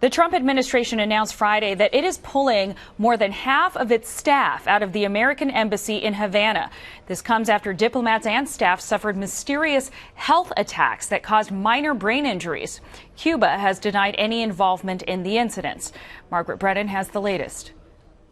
The Trump administration announced Friday that it is pulling more than half of its staff out of the American embassy in Havana. This comes after diplomats and staff suffered mysterious health attacks that caused minor brain injuries. Cuba has denied any involvement in the incidents. Margaret Brennan has the latest.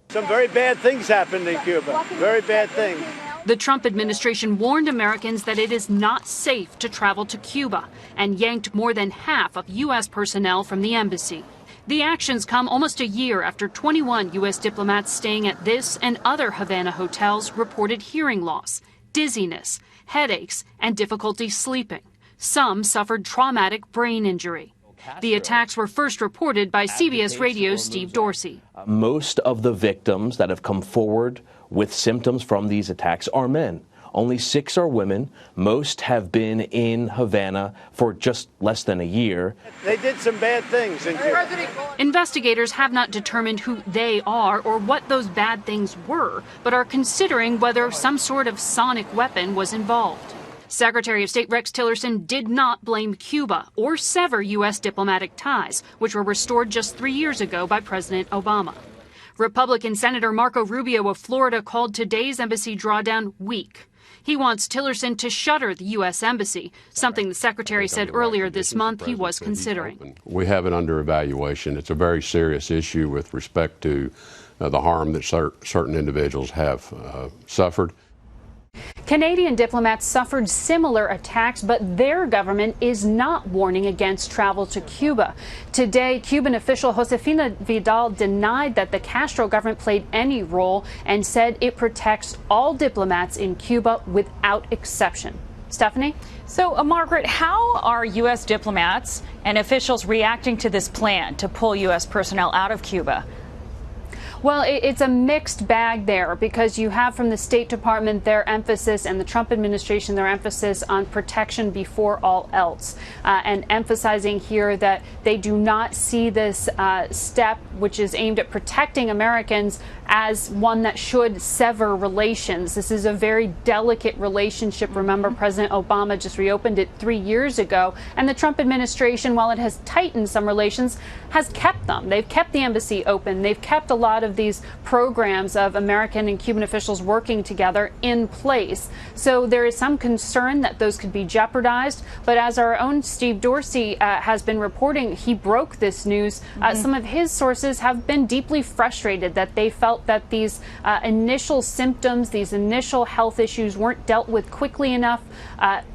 Some very bad things happened in Cuba. Very bad things. The Trump administration warned Americans that it is not safe to travel to Cuba and yanked more than half of U.S. personnel from the embassy. The actions come almost a year after 21 U.S. diplomats staying at this and other Havana hotels reported hearing loss, dizziness, headaches, and difficulty sleeping. Some suffered traumatic brain injury. The attacks were first reported by CBS Radio's Steve Dorsey. Most of the victims that have come forward with symptoms from these attacks are men. Only 6 are women. Most have been in Havana for just less than a year. They did some bad things in Cuba. Investigators have not determined who they are or what those bad things were, but are considering whether some sort of sonic weapon was involved. Secretary of State Rex Tillerson did not blame Cuba or sever U.S. diplomatic ties, which were restored just 3 years ago by President Obama. Republican Senator Marco Rubio of Florida called today's embassy drawdown weak. He wants Tillerson to shutter the U.S. embassy, something the secretary said earlier this month he was considering. We have it under evaluation. It's a very serious issue with respect to the harm that certain individuals have suffered. Canadian diplomats suffered similar attacks, but their government is not warning against travel to Cuba. Today, Cuban official Josefina Vidal denied that the Castro government played any role and said it protects all diplomats in Cuba without exception. Stephanie? So, Margaret, how are U.S. diplomats and officials reacting to this plan to pull U.S. personnel out of Cuba? Well, it's a mixed bag there because you have from the State Department their emphasis and the Trump administration their emphasis on protection before all else, and emphasizing here that they do not see this step, which is aimed at protecting Americans, as one that should sever relations. This is a very delicate relationship. Remember, President Obama just reopened it 3 years ago, and the Trump administration, while it has tightened some relations, has kept them. They've kept the embassy open. They've kept a lot of these programs of American and Cuban officials working together in place. So there is some concern that those could be jeopardized. But as our own Steve Dorsey has been reporting, he broke this news. Some of his sources have been deeply frustrated that they felt that these initial symptoms, these initial health issues weren't dealt with quickly enough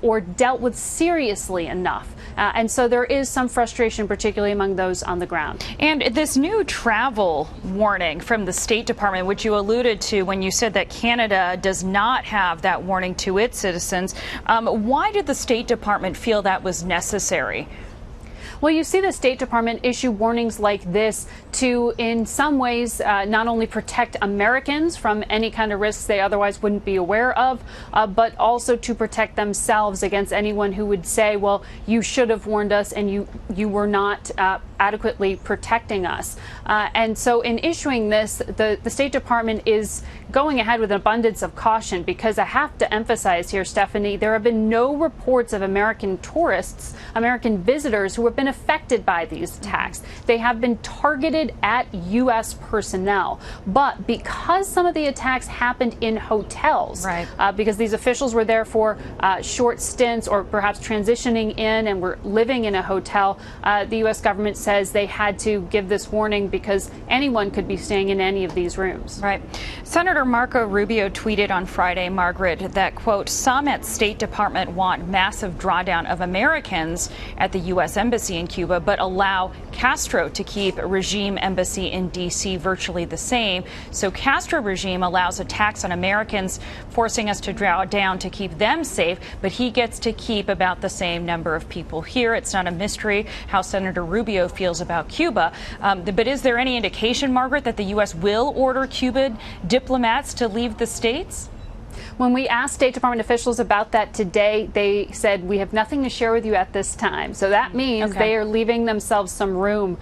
or dealt with seriously enough. And so there is some frustration, particularly among those on the ground. And this new travel warning from the State Department, which you alluded to when you said that Canada does not have that warning to its citizens, why did the State Department feel that was necessary? Well, you see the State Department issue warnings like this to, in some ways, not only protect Americans from any kind of risks they otherwise wouldn't be aware of, but also to protect themselves against anyone who would say, well, you should have warned us and you were not adequately protecting us. And so in issuing this, the State Department is going ahead with an abundance of caution because I have to emphasize here, Stephanie, there have been no reports of American tourists, American visitors who have been affected by these attacks. They have been targeted at U.S. personnel. But because some of the attacks happened in hotels, right, because these officials were there for short stints or perhaps transitioning in and were living in a hotel, the U.S. government says they had to give this warning because anyone could be staying in any of these rooms. Right. Senator Marco Rubio tweeted on Friday, Margaret, that, quote, some at State Department want massive drawdown of Americans at the U.S. Embassy in Cuba, but allow Castro to keep regime embassy in D.C. virtually the same. So Castro regime allows attacks on Americans, forcing us to draw down to keep them safe, but he gets to keep about the same number of people here. It's not a mystery how Senator Rubio feels about Cuba. But is there any indication, Margaret, that the U.S. will order Cuban diplomats to leave the states? When we asked State Department officials about that today, they said, we have nothing to share with you at this time. So that means they are leaving themselves some room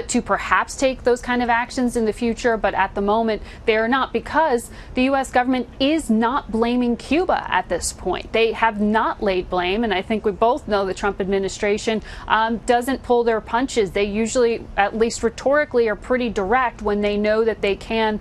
to perhaps take those kind of actions in the future. But at the moment, they are not, because the U.S. government is not blaming Cuba at this point. They have not laid blame. And I think we both know the Trump administration doesn't pull their punches. They usually, at least rhetorically, are pretty direct when they know that they can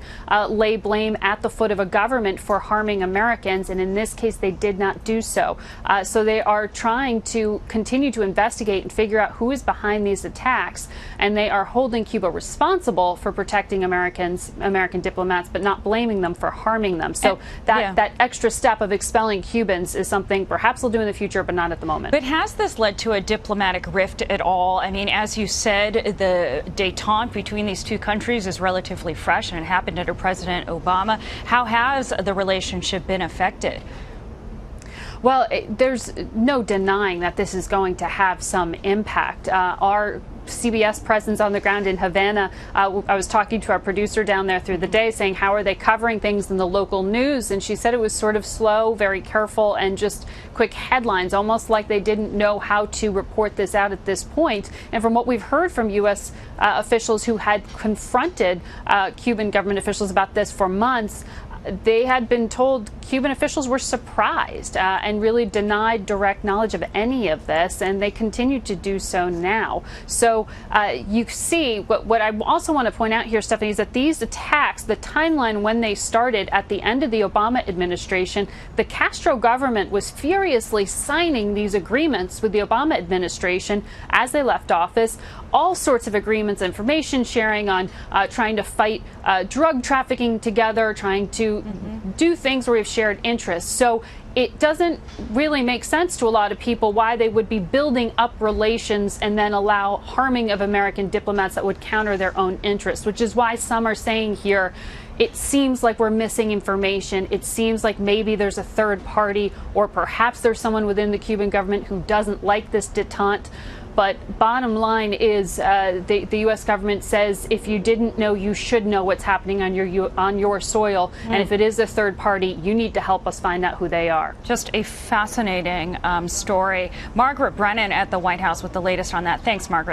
lay blame at the foot of a government for harming Americans. And in this case, they did not do so. So they are trying to continue to investigate and figure out who is behind these attacks. And they are holding Cuba responsible for protecting American diplomats, but not blaming them for harming them. So that extra step of expelling Cubans is something perhaps they'll do in the future, but not at the moment. But has this led to a diplomatic rift at all? I mean, as you said, the détente between these two countries is relatively fresh, and it happened under President Obama. How has the relationship been affected? Well, there's no denying that this is going to have some impact. Our CBS presence on the ground in Havana, I was talking to our producer down there through the day saying, how are they covering things in the local news? And she said it was sort of slow, very careful, and just quick headlines, almost like they didn't know how to report this out at this point. And from what we've heard from U.S. officials who had confronted Cuban government officials about this for months, they had been told Cuban officials were surprised and really denied direct knowledge of any of this, and they continue to do so now. So you see, what I also want to point out here, Stephanie, is that these attacks, the timeline when they started at the end of the Obama administration, the Castro government was furiously signing these agreements with the Obama administration as they left office, all sorts of agreements, information sharing on trying to fight drug trafficking together, trying to do things where we have shared interests. So it doesn't really make sense to a lot of people why they would be building up relations and then allow harming of American diplomats that would counter their own interests, which is why some are saying here, it seems like we're missing information. It seems like maybe there's a third party, or perhaps there's someone within the Cuban government who doesn't like this détente. But bottom line is the U.S. government says if you didn't know, you should know what's happening on your soil. And if it is a third party, you need to help us find out who they are. Just a fascinating story. Margaret Brennan at the White House with the latest on that. Thanks, Margaret.